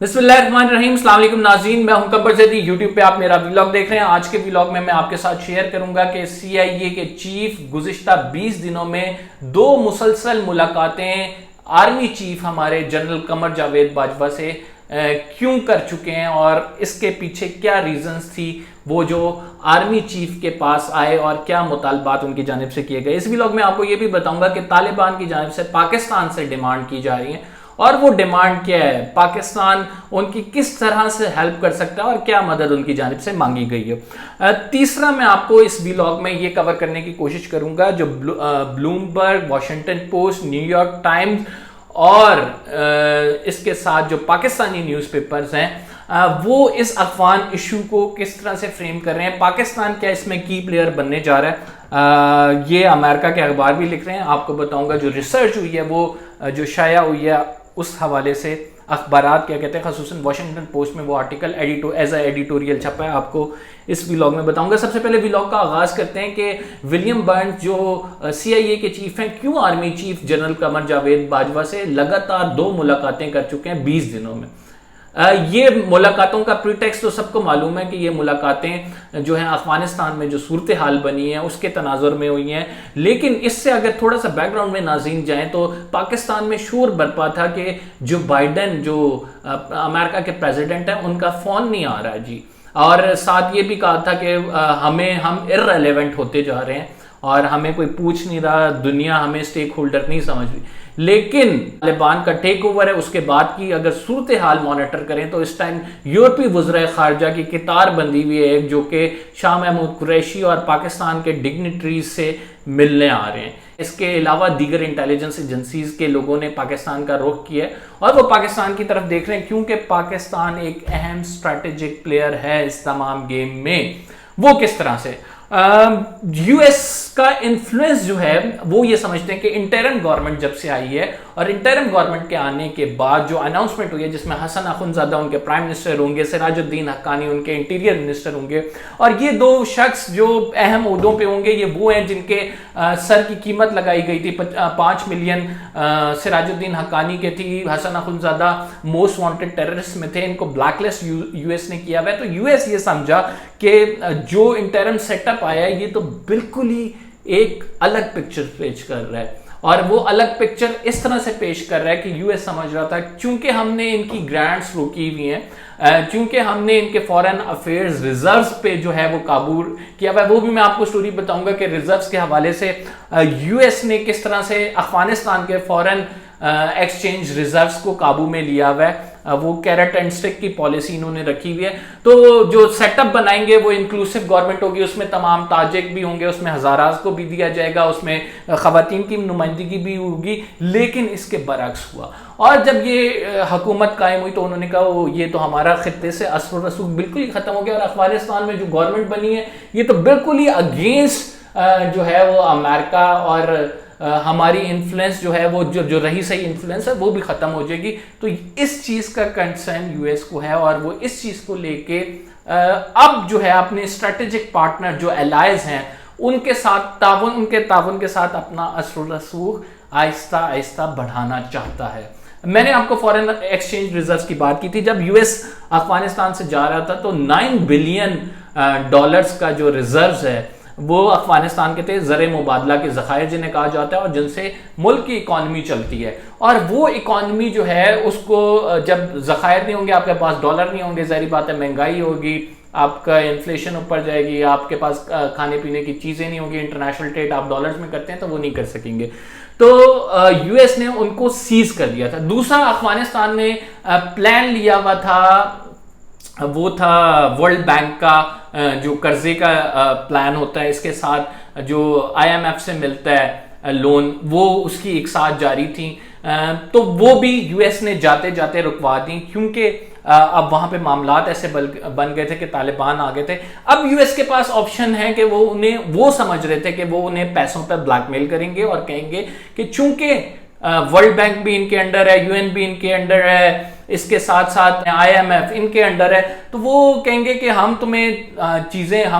बिस्मिल्लाहिर्रहमानिर्रहीम, अस्सलाम वालेकुम नाज़रीन, मैं हूं कब्बर ज़ैदी। यूट्यूब पे आप मेरा व्लॉग देख रहे हैं। आज के व्लॉग में मैं आपके साथ शेयर करूंगा कि CIA के चीफ गुज़िश्ता 20 दिनों में 2 मुसलसल मुलाकातें आर्मी चीफ हमारे जनरल कमर जावेद बाजवा से क्यों कर चुके हैं और इसके पीछे क्या रीजंस थी। वो जो आर्मी चीफ के पास आए और क्या मुतालबात उनकी जानिब से किए गए। इस व्लॉग में आपको ये भी बताऊंगा कि तालिबान की जानिब से पाकिस्तान से डिमांड की जा रही है और वो डिमांड क्या है, पाकिस्तान उनकी किस तरह से हेल्प कर सकता है और क्या मदद उनकी जानिब से मांगी गई है। तीसरा, मैं आपको इस व्लॉग में ये कवर करने की कोशिश करूंगा जो Bloomberg, Washington post, New York times और इसके साथ जो पाकिस्तानी न्यूज़पेपर्स हैं वो इस अफगान इशू को किस तरह से फ्रेम कर रहे हैं। पाकिस्तान क्या इसमें की प्लेयर बनने जा रहा है, ये अमेरिका के अखबार भी लिख रहे हैं। आपको बताऊंगा जो रिसर्च हुई है वो जो शाया हुई है उस हवाले से अखबारात क्या कहते हैं, ख़ुसूसन वॉशिंगटन पोस्ट में वो आर्टिकल एज अ एडिटोरियल छपा है, आपको इस व्लॉग में बताऊंगा। सबसे पहले व्लॉग का आगाज़ करते हैं कि विलियम बर्न्स जो CIA के चीफ हैं क्यों army chief general Qamar Javed Bajwa से लगातार 2 मुलाकातें कर चुके हैं 20 दिनों में। ये मुलाकातों का प्रीटेक्स्ट तो सबको मालूम है कि ये मुलाकातें जो हैं अफगानिस्तान में जो सूरत हाल बनी है उसके तनाजुर में हुई हैं। लेकिन इससे अगर थोड़ा सा बैकग्राउंड में नाज़रीन जाएं तो पाकिस्तान में शोर बरपा था कि जो बाइडन जो अमेरिका के प्रेसिडेंट हैं उनका फ़ोन नहीं आ रहा है जी, और साथ ये भी कहा था कि हम इर्रेलेवेंट होते जा रहे हैं और हमें कोई पूछ नहीं रहा, दुनिया हमें स्टेक होल्डर नहीं समझ रही। लेकिन तालिबान का टेक ओवर है, उसके बाद की अगर सूरत हाल मॉनिटर करें तो इस टाइम यूरोपीय वज़ीर ख़ारजा की कितार बंदी हुई है एक, जो कि शाह महमूद कुरैशी और पाकिस्तान के डिग्निटरीज से मिलने आ रहे हैं। इसके अलावा दीगर इंटेलिजेंस एजेंसीज के लोगों ने पाकिस्तान का रुख किया और वो पाकिस्तान की तरफ देख रहे हैं क्योंकि पाकिस्तान एक अहम स्ट्रैटेजिक प्लेयर है इस तमाम गेम में। वो किस तरह से US का इन्फ्लुएंस जो है वो ये समझते हैं कि इंटरिम गवर्नमेंट जब से आई है और इंटरिम गवर्नमेंट के आने के बाद जो अनाउंसमेंट हुई है जिसमें हसन अखुंज़ादा उनके प्राइम मिनिस्टर होंगे, सिराजुद्दीन हक्कानी उनके इंटीरियर मिनिस्टर होंगे और ये 2 शख्स जो अहम ओहदों पे होंगे ये वो हैं जिनके सर की कीमत लगाई गई थी 5 मिलियन सिराजुद्दीन हक्कानी के थी। Hasan Akhundzada most wanted terrorist में थे, इनको ब्लैकलिस्ट US ने किया हुआ है। तो US ये समझा कि जो इंटरिम सेटअप आया है ये तो बिल्कुल ही एक अलग पिक्चर पेश कर रहा है और वो अलग पिक्चर इस तरह से पेश कर रहा है कि US समझ रहा था क्योंकि हमने इनकी ग्रांट्स रोकी हुई हैं, क्योंकि हमने इनके फॉरेन अफेयर्स रिजर्व्स पे जो है वो काबू किया हुआ है। वो भी मैं आपको स्टोरी बताऊंगा कि रिजर्व्स के हवाले से US ने किस तरह से अफगानिस्तान के फॉरेन एक्सचेंज रिजर्व्स को काबू में लिया हुआ है। वो कैरेट एंड स्टिक की पॉलिसी इन्होंने रखी हुई है। तो जो सेटअप बनाएंगे वो इंक्लूसिव गवर्नमेंट होगी, उसमें तमाम ताजिक भी होंगे, उसमें हजाराज को भी दिया जाएगा, उसमें खवातीन की नुमाइंदगी भी होगी। लेकिन इसके बरक्स हुआ और जब ये हुकूमत कायम हुई तो उन्होंने कहा ये तो हमारा खित्ते से असर रसूख बिल्कुल ही खत्म हो गया और अफगानिस्तान में जो गवर्नमेंट बनी है ये तो बिल्कुल ही अगेंस्ट जो है वो अमेरिका और हमारी इन्फ्लुएंस जो है वो जो रही सही इन्फ्लुएंस है वो भी खत्म हो जाएगी। तो इस चीज का कंसर्न US को है और वो इस चीज को लेके अब जो है अपने स्ट्रेटेजिक पार्टनर जो एलाइज हैं उनके ताउन के साथ अपना असर रसूख आहिस्ता आहिस्ता बढ़ाना चाहता है। मैंने आपको फॉरेन एक्सचेंज रिजर्व्स की बात की थी। जब US अफगानिस्तान से जा रहा था तो $9 बिलियन का जो रिजर्व्स है वो अफगानिस्तान के थे, ज़र मुबादला के ज़खायर जिन्हें कहा जाता है और जिनसे मुल्क की इकॉनमी चलती है। और वो इकॉनमी जो है उसको जब ज़खायर नहीं होंगे, आपके पास डॉलर नहीं होंगे, ज़ाहिर बात है महंगाई होगी, आपका इन्फ्लेशन ऊपर जाएगी, आपके पास खाने पीने की चीज़ें नहीं होंगी, इंटरनेशनल ट्रेड आप डॉलर्स में करते हैं तो वो नहीं कर सकेंगे। तो US ने उनको सीज कर दिया था। दूसरा, अफगानिस्तान ने प्लान लिया हुआ था, वो था वर्ल्ड बैंक का जो कर्जे का प्लान होता है, इसके साथ जो IMF से मिलता है लोन, वो उसकी एक साथ जारी थी। तो वो भी US ने जाते जाते रुकवा दी क्योंकि अब वहां पे मामलात ऐसे बन गए थे कि तालिबान आ गए थे। अब US के पास ऑप्शन है कि वो समझ रहे थे कि वो उन्हें पैसों पर ब्लैकमेल करेंगे और कहेंगे कि चूंकि वर्ल्ड बैंक भी इनके अंडर है, UN भी इनके अंडर है, इसके साथ साथ IMF इनके अंडर है, तो वो कहेंगे कि हम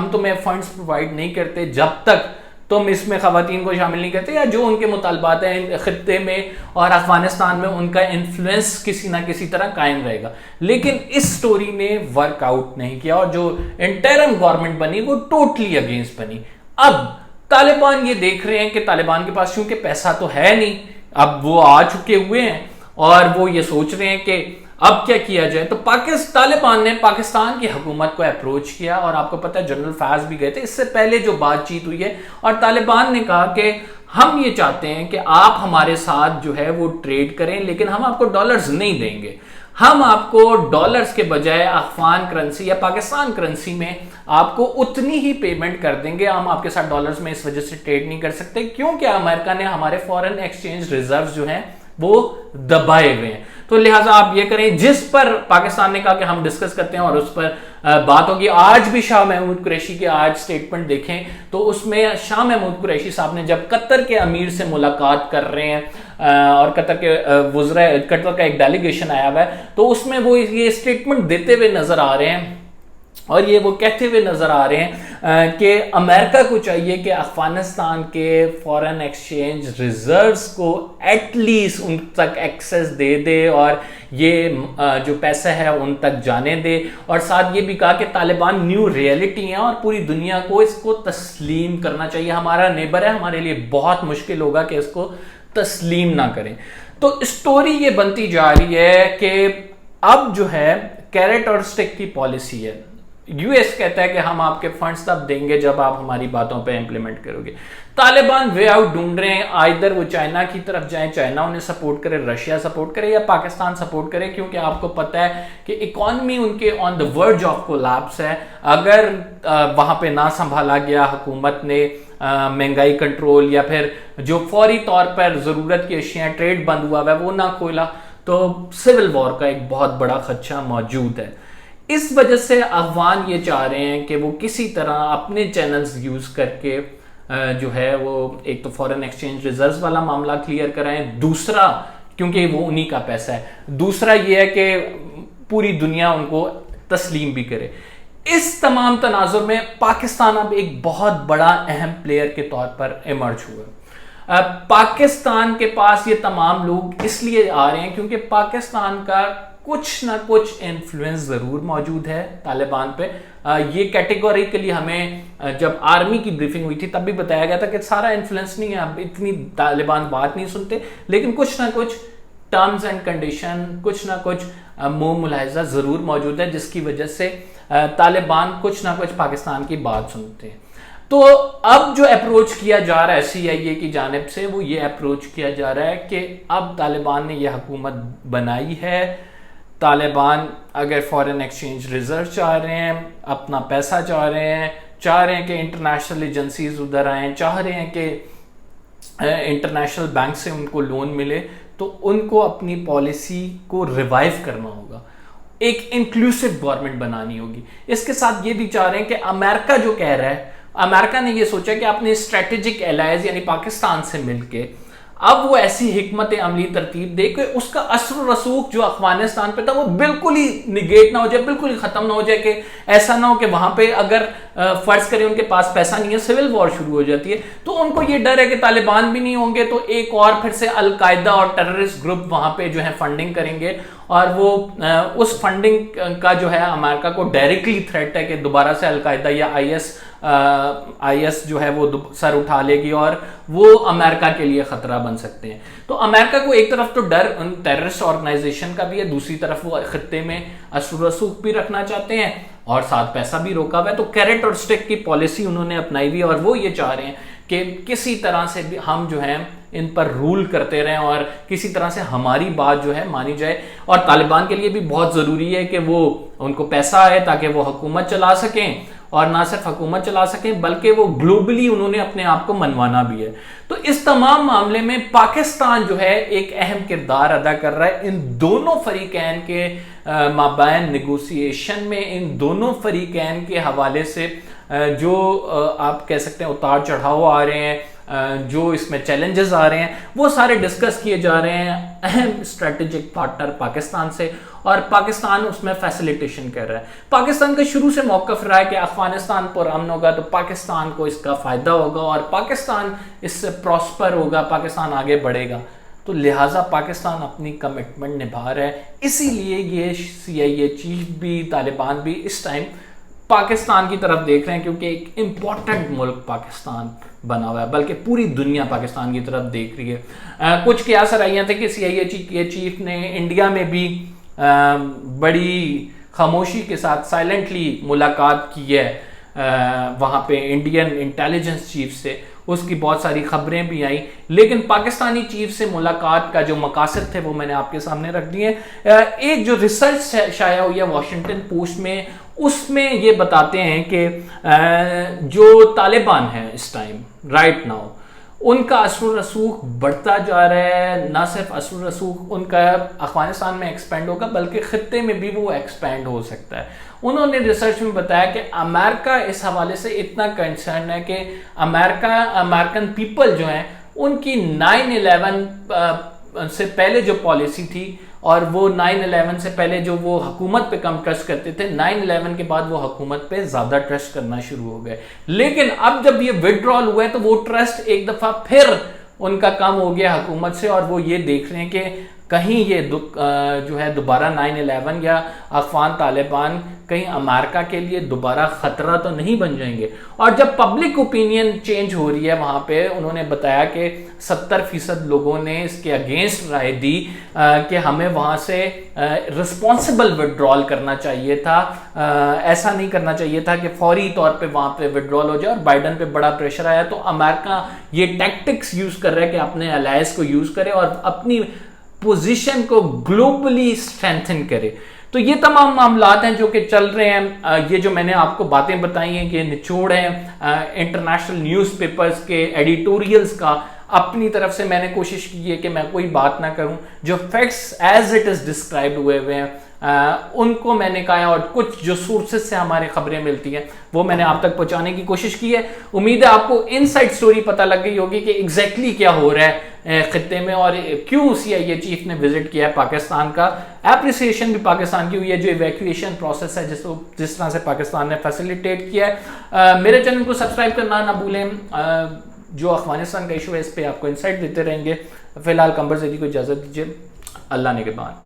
तुम्हें फंड्स प्रोवाइड नहीं करते जब तक तुम इसमें खवातीन को शामिल नहीं करते, या जो उनके मुतालबात हैं खित्ते में और अफगानिस्तान में उनका इन्फ्लुएंस किसी ना किसी तरह कायम रहेगा। लेकिन इस स्टोरी ने वर्कआउट नहीं किया और जो इंटरिम गवर्नमेंट बनी वो टोटली अगेंस्ट बनी। अब तालिबान ये देख रहे हैं कि तालिबान के पास क्योंकि पैसा तो है नहीं, अब वो आ चुके हुए हैं और वो ये सोच रहे हैं कि अब क्या किया जाए। तो तालिबान ने पाकिस्तान की हुकूमत को अप्रोच किया और आपको पता है जनरल फैज भी गए थे इससे पहले जो बातचीत हुई है, और तालिबान ने कहा कि हम ये चाहते हैं कि आप हमारे साथ जो है वो ट्रेड करें, लेकिन हम आपको डॉलर्स नहीं देंगे, हम आपको डॉलर्स के बजाय अफगान करेंसी या पाकिस्तान करेंसी में आपको उतनी ही पेमेंट कर देंगे, हम आपके साथ डॉलर्स में इस वजह से ट्रेड नहीं कर सकते क्योंकि अमेरिका ने हमारे फॉरेन एक्सचेंज रिजर्व जो हैं वो दबाए हुए हैं। तो लिहाजा आप ये करें, जिस पर पाकिस्तान ने कहा कि हम डिस्कस करते हैं और उस पर बात होगी। आज भी शाह महमूद कुरैशी के आज स्टेटमेंट देखें तो उसमें शाह महमूद कुरैशी साहब ने जब कतर के अमीर से मुलाकात कर रहे हैं और कतर का एक डेलीगेशन आया हुआ है, तो उसमें वो ये स्टेटमेंट देते हुए नजर आ रहे हैं और ये वो कहते हुए नजर आ रहे हैं कि अमेरिका को चाहिए कि अफगानिस्तान के फॉरेन एक्सचेंज रिजर्व्स को एटलीस्ट उन तक एक्सेस दे दे और ये जो पैसा है उन तक जाने दे, और साथ ये भी कहा कि तालिबान न्यू रियलिटी है और पूरी दुनिया को इसको तस्लीम करना चाहिए। हमारा नेबर है, हमारे लिए बहुत मुश्किल होगा कि इसको तस्लीम ना करें। तो स्टोरी ये बनती जा रही है कि अब जो है कैरेट और स्टिक की पॉलिसी है। यूएस कहता है कि हम आपके फंड्स तब देंगे जब आप हमारी बातों पे इंप्लीमेंट करोगे। तालिबान वे आउट ढूंढ रहे हैं, आइदर वो चाइना की तरफ जाएं, चाइना उन्हें सपोर्ट करे, रशिया सपोर्ट करे या पाकिस्तान सपोर्ट करे, क्योंकि आपको पता है कि इकोनॉमी उनके on the verge of collapse है। अगर वहां पे ना संभाला गया हुकूमत ने महंगाई कंट्रोल या फिर जो फौरी तौर पर जरूरत की अशियां ट्रेड बंद हुआ है वो ना खोला, तो सिविल वॉर का एक बहुत बड़ा खदशा मौजूद है। इस वजह से अफगान ये चाह रहे हैं कि वो किसी तरह अपने चैनल्स यूज करके जो है वो एक तो फॉरेन एक्सचेंज रिजर्व्स वाला मामला क्लियर कराएं, दूसरा क्योंकि वो उन्हीं का पैसा है, दूसरा ये है कि पूरी दुनिया उनको तस्लीम भी करे। इस तमाम तनाजुर में पाकिस्तान अब एक बहुत बड़ा अहम प्लेयर के तौर पर इमर्ज हुआ। पाकिस्तान के पास ये तमाम लोग इसलिए आ रहे हैं क्योंकि पाकिस्तान का कुछ ना कुछ इन्फ्लुएंस जरूर मौजूद है तालिबान पे। ये कैटेगोरिकली हमें जब आर्मी की ब्रीफिंग हुई थी तब भी बताया गया था कि सारा इन्फ्लुएंस नहीं है, अब इतनी तालिबान बात नहीं सुनते, लेकिन कुछ ना कुछ टर्म्स एंड कंडीशन, कुछ ना कुछ मोह मुलाहिजा जरूर मौजूद है जिसकी वजह से तालिबान कुछ ना कुछ पाकिस्तान की बात सुनते हैं। तो अब जो अप्रोच किया जा रहा है CIA की जानिब से वो ये अप्रोच किया जा रहा है कि अब तालिबान ने यह हुकूमत बनाई है, तालिबान अगर फॉरेन एक्सचेंज रिजर्व चाह रहे हैं, अपना पैसा चाह रहे हैं कि इंटरनेशनल एजेंसीज उधर आए, चाह रहे हैं कि इंटरनेशनल बैंक से उनको लोन मिले, तो उनको अपनी पॉलिसी को रिवाइव करना होगा, एक इंक्लूसिव गवर्नमेंट बनानी होगी। इसके साथ ये भी चाह रहे हैं कि अमेरिका जो कह रहा है, अमेरिका ने ये सोचा कि अपने स्ट्रेटेजिक एलाइज यानी पाकिस्तान से मिलके अब वो ऐसी हिकमत अमली तरतीब दे कि उसका असर रसूख जो अफगानिस्तान पे था वो बिल्कुल ही निगेट ना हो जाए, बिल्कुल ही खत्म ना हो जाए, कि ऐसा ना हो कि वहां पे अगर फर्ज करें उनके पास पैसा नहीं है, सिविल वॉर शुरू हो जाती है, तो उनको ये डर है कि तालिबान भी नहीं होंगे तो एक और फिर से अलकायदा और टेररिस्ट ग्रुप वहां पे जो है फंडिंग करेंगे, और वो उस फंडिंग का जो है अमेरिका को डायरेक्टली थ्रेट है कि दोबारा से अलकायदा या IS जो है वो सर उठा लेगी और वो अमेरिका के लिए खतरा बन सकते हैं। तो अमेरिका को एक तरफ तो डर उन टेररिस्ट ऑर्गेनाइजेशन का भी है, दूसरी तरफ वो खत्ते में असर रसूख भी रखना चाहते हैं और साथ पैसा भी रोका हुआ है। तो कैरेट और स्टिक की पॉलिसी उन्होंने अपनाई हुई और वो ये चाह रहे हैं कि किसी तरह से भी हम जो है इन पर रूल करते रहें और किसी तरह से हमारी बात जो है मानी जाए। और तालिबान के लिए भी बहुत जरूरी है कि वो उनको पैसा आए ताकि वो हुकूमत चला सकें, और ना सिर्फ हुकूमत चला सकें बल्कि वो ग्लोबली उन्होंने अपने आप को मनवाना भी है। तो इस तमाम मामले में पाकिस्तान जो है एक अहम किरदार अदा कर रहा है इन दोनों फरीकैन के माबैन नेगोशिएशन में, इन दोनों फरीकैन के हवाले से जो आप कह सकते हैं उतार चढ़ाव आ रहे हैं, जो इसमें चैलेंजेस आ रहे हैं, वो सारे डिस्कस किए जा रहे हैं अहम स्ट्रेटेजिक पार्टनर पाकिस्तान से। और पाकिस्तान उसमें फैसिलिटेशन कर रहा है। पाकिस्तान का शुरू से मौकफ रहा है कि अफगानिस्तान पर अमन होगा तो पाकिस्तान को इसका फायदा होगा और पाकिस्तान इससे प्रॉस्पर होगा, पाकिस्तान आगे बढ़ेगा। तो लिहाजा पाकिस्तान अपनी कमिटमेंट निभा रहा है, इसीलिए ये CIA चीफ भी, तालिबान भी इस टाइम पाकिस्तान की तरफ देख रहे हैं, क्योंकि एक इम्पॉर्टेंट मुल्क पाकिस्तान बना हुआ है, बल्कि पूरी दुनिया पाकिस्तान की तरफ देख रही है। कुछ कयास रही थे कि CIA चीफ ने इंडिया में भी बड़ी खामोशी के साथ साइलेंटली मुलाकात की है वहाँ पे इंडियन इंटेलिजेंस चीफ से, उसकी बहुत सारी खबरें भी आई, लेकिन पाकिस्तानी चीफ से मुलाकात का जो मकासद थे वो मैंने आपके सामने रख दिए। एक जो रिसर्च शाया हुई है वॉशिंगटन पोस्ट में, उसमें ये बताते हैं कि जो तालिबान है इस टाइम राइट नाउ, उनका असर रसूख बढ़ता जा रहा है। ना सिर्फ असर रसूख उनका अफगानिस्तान में एक्सपेंड होगा, बल्कि खित्ते में भी वो एक्सपेंड हो सकता है। उन्होंने रिसर्च में बताया कि अमेरिका इस हवाले से इतना कंसर्न है कि अमेरिकन पीपल जो हैं उनकी 9/11 से पहले जो पॉलिसी थी, और वो 9/11 से पहले जो वो हुकूमत पे कम ट्रस्ट करते थे, 9/11 के बाद वो हुकूमत पे ज्यादा ट्रस्ट करना शुरू हो गए। लेकिन अब जब ये विड्रॉल हुआ है तो वो ट्रस्ट एक दफा फिर उनका कम हो गया हुकूमत से, और वो ये देख रहे हैं कि कहीं ये जो है दोबारा 9/11 या अफगान तालिबान कहीं अमेरिका के लिए दोबारा खतरा तो नहीं बन जाएंगे। और जब पब्लिक ओपिनियन चेंज हो रही है वहां पे, उन्होंने बताया कि 70% लोगों ने इसके अगेंस्ट राय दी कि हमें वहां से रिस्पॉन्सिबल विड्रॉल करना चाहिए था, ऐसा नहीं करना चाहिए था कि फौरी तौर पे वहां पे विड्रॉल हो जाए। और बाइडन पे बड़ा प्रेशर आया, तो अमेरिका ये टैक्टिक्स यूज कर रहा है कि अपने अलायंस को यूज करे और अपनी पोजीशन को ग्लोबली स्ट्रेंथन करे। तो ये तमाम मामलात हैं जो कि चल रहे हैं। ये जो मैंने आपको बातें बताई हैं कि निचोड़ हैं इंटरनेशनल न्यूज़पेपर्स के एडिटोरियल्स का। अपनी तरफ से मैंने कोशिश की है कि मैं कोई बात ना करूं, जो facts as it is described हुए हैं उनको मैंने कहा, और कुछ जो सोर्सेज से हमारे खबरें मिलती हैं वो मैंने आप तक पहुंचाने की कोशिश की है। उम्मीद है आपको इनसाइड स्टोरी पता लग गई होगी कि एग्जैक्टली क्या हो रहा है खित्ते में और क्यों CIA चीफ ने विजिट किया है पाकिस्तान का। एप्रिसिएशन भी पाकिस्तान की हुई है, जो इवैक्यूएशन प्रोसेस है जिस तरह से पाकिस्तान ने फैसिलिटेट किया है। मेरे चैनल को सब्सक्राइब करना ना भूलें। जो अफगानिस्तान का इशू है इस पर आपको इंसाइट देते रहेंगे। फिलहाल कंबर ज़ैदी को इजाज़त दीजिए। अल्लाह ने के बाद।